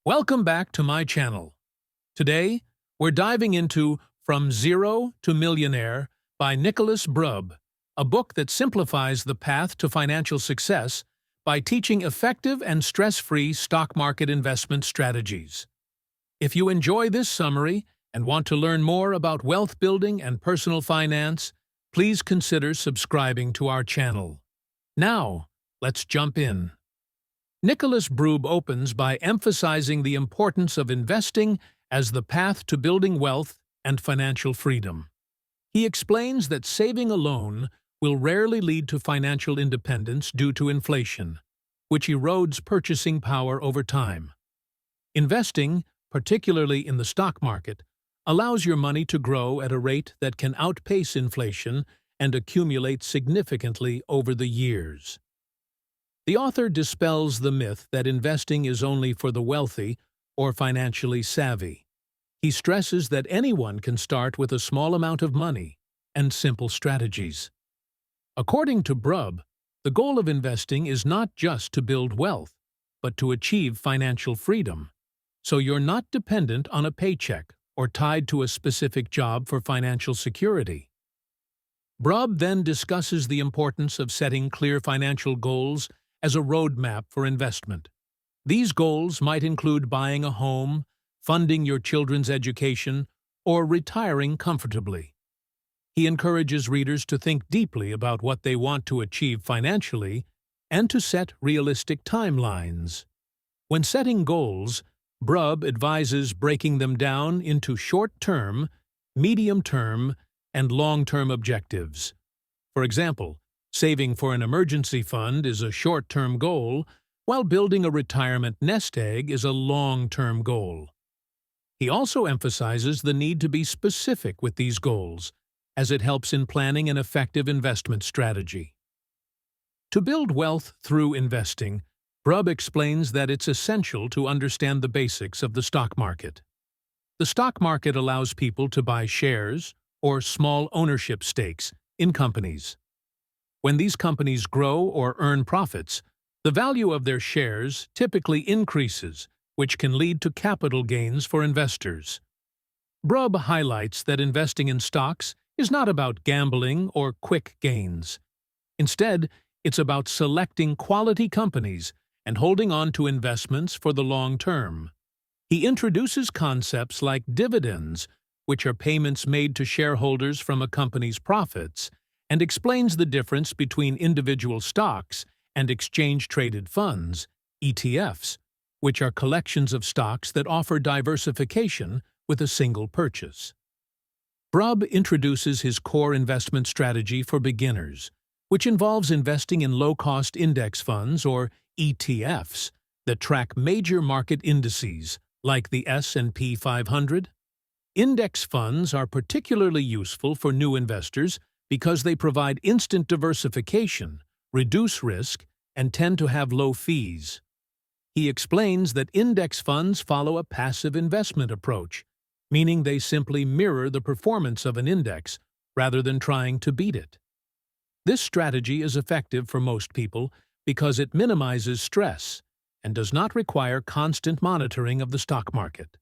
Welcome back to my channel. Today, we're diving into From Zero to Millionaire by Nicolas Brub, a book that simplifies the path to financial success by teaching effective and stress-free stock market investment strategies. If you enjoy this summary and want to learn more about wealth building and personal finance, please consider subscribing to our channel. Now, let's jump in. Nicolas Brub opens by emphasizing the importance of investing as the path to building wealth and financial freedom. He explains that saving alone will rarely lead to financial independence due to inflation, which erodes purchasing power over time. Investing, particularly in the stock market, allows your money to grow at a rate that can outpace inflation and accumulate significantly over the years. The author dispels the myth that investing is only for the wealthy or financially savvy. He stresses that anyone can start with a small amount of money and simple strategies. According to Brub, the goal of investing is not just to build wealth, but to achieve financial freedom, so you're not dependent on a paycheck or tied to a specific job for financial security. Brub then discusses the importance of setting clear financial goals as a roadmap for investment. These goals might include buying a home, funding your children's education, or retiring comfortably. He encourages readers to think deeply about what they want to achieve financially and to set realistic timelines. When setting goals, Brub advises breaking them down into short-term, medium-term, and long-term objectives. For example, saving for an emergency fund is a short-term goal, while building a retirement nest egg is a long-term goal. He also emphasizes the need to be specific with these goals, as it helps in planning an effective investment strategy. To build wealth through investing, Brub explains that it's essential to understand the basics of the stock market. The stock market allows people to buy shares or small ownership stakes in companies. When these companies grow or earn profits, the value of their shares typically increases, which can lead to capital gains for investors. Brub highlights that investing in stocks is not about gambling or quick gains. Instead, it's about selecting quality companies and holding on to investments for the long term. He introduces concepts like dividends, which are payments made to shareholders from a company's profits, and explains the difference between individual stocks and exchange-traded funds, ETFs, which are collections of stocks that offer diversification with a single purchase. Brub introduces his core investment strategy for beginners, which involves investing in low-cost index funds, or ETFs, that track major market indices, like the S&P 500. Index funds are particularly useful for new investors because they provide instant diversification, reduce risk, and tend to have low fees. He explains that index funds follow a passive investment approach, meaning they simply mirror the performance of an index rather than trying to beat it. This strategy is effective for most people because it minimizes stress and does not require constant monitoring of the stock market.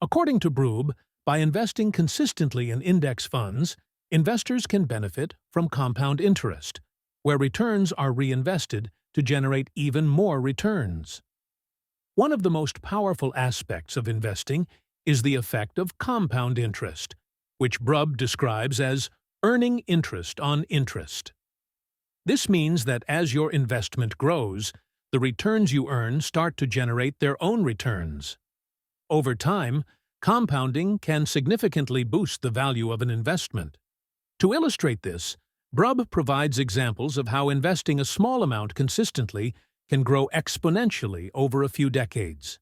According to Brub, by investing consistently in index funds, investors can benefit from compound interest, where returns are reinvested to generate even more returns. One of the most powerful aspects of investing is the effect of compound interest, which Brub describes as earning interest on interest. This means that as your investment grows, the returns you earn start to generate their own returns. Over time, compounding can significantly boost the value of an investment. To illustrate this, Brub provides examples of how investing a small amount consistently can grow exponentially over a few decades.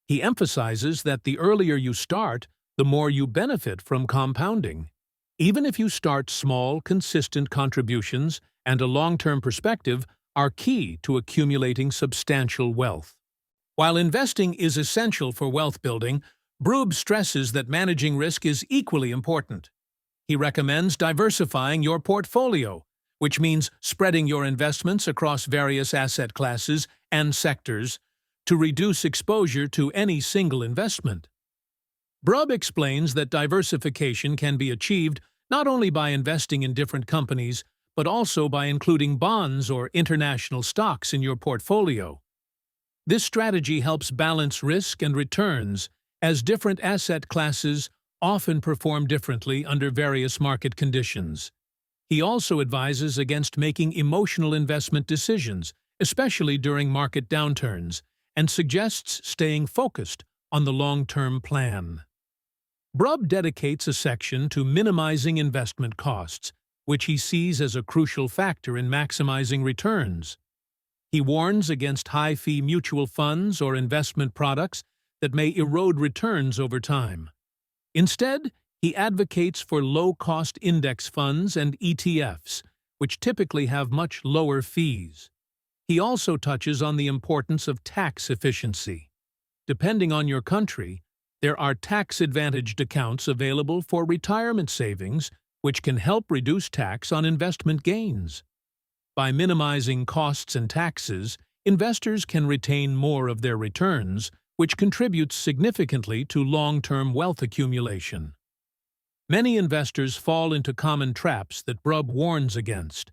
He emphasizes that the earlier you start, the more you benefit from compounding. Even if you start small, consistent contributions and a long-term perspective are key to accumulating substantial wealth. While investing is essential for wealth building, Brub stresses that managing risk is equally important. He recommends diversifying your portfolio, which means spreading your investments across various asset classes and sectors to reduce exposure to any single investment. Brub explains that diversification can be achieved not only by investing in different companies, but also by including bonds or international stocks in your portfolio. This strategy helps balance risk and returns, as different asset classes often perform differently under various market conditions. He also advises against making emotional investment decisions, especially during market downturns, and suggests staying focused on the long-term plan. Brub dedicates a section to minimizing investment costs, which he sees as a crucial factor in maximizing returns. He warns against high-fee mutual funds or investment products that may erode returns over time. Instead, he advocates for low-cost index funds and ETFs, which typically have much lower fees. He also touches on the importance of tax efficiency. Depending on your country, there are tax-advantaged accounts available for retirement savings, which can help reduce tax on investment gains. By minimizing costs and taxes, investors can retain more of their returns, which contributes significantly to long-term wealth accumulation. Many investors fall into common traps that Brub warns against.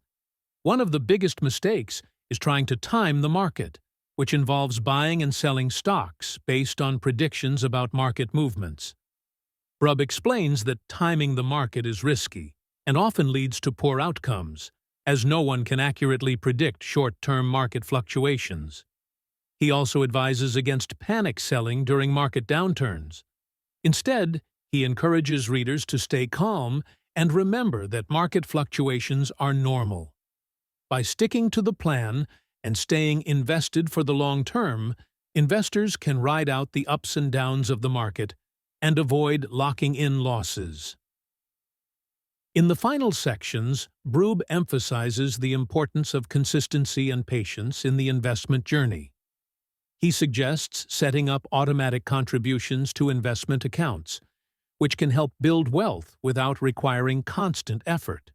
One of the biggest mistakes is trying to time the market, which involves buying and selling stocks based on predictions about market movements. Brub explains that timing the market is risky and often leads to poor outcomes, as no one can accurately predict short-term market fluctuations. He also advises against panic selling during market downturns. Instead, he encourages readers to stay calm and remember that market fluctuations are normal. By sticking to the plan and staying invested for the long term, investors can ride out the ups and downs of the market and avoid locking in losses. In the final sections, Brub emphasizes the importance of consistency and patience in the investment journey. He suggests setting up automatic contributions to investment accounts, which can help build wealth without requiring constant effort.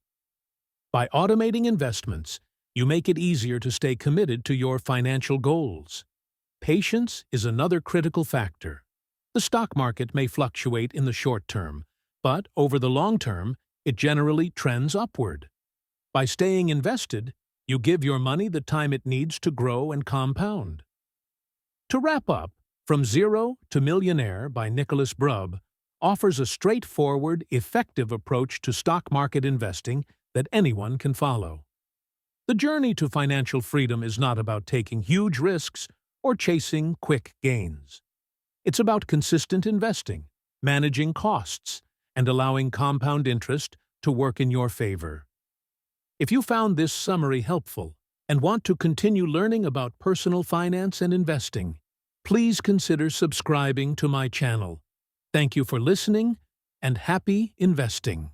By automating investments, you make it easier to stay committed to your financial goals. Patience is another critical factor. The stock market may fluctuate in the short term, but over the long term, it generally trends upward. By staying invested, you give your money the time it needs to grow and compound. To wrap up, From Zero to Millionaire by Nicolas Brub offers a straightforward, effective approach to stock market investing that anyone can follow. The journey to financial freedom is not about taking huge risks or chasing quick gains. It's about consistent investing, managing costs, and allowing compound interest to work in your favor. If you found this summary helpful and want to continue learning about personal finance and investing, please consider subscribing to my channel. Thank you for listening, and happy investing.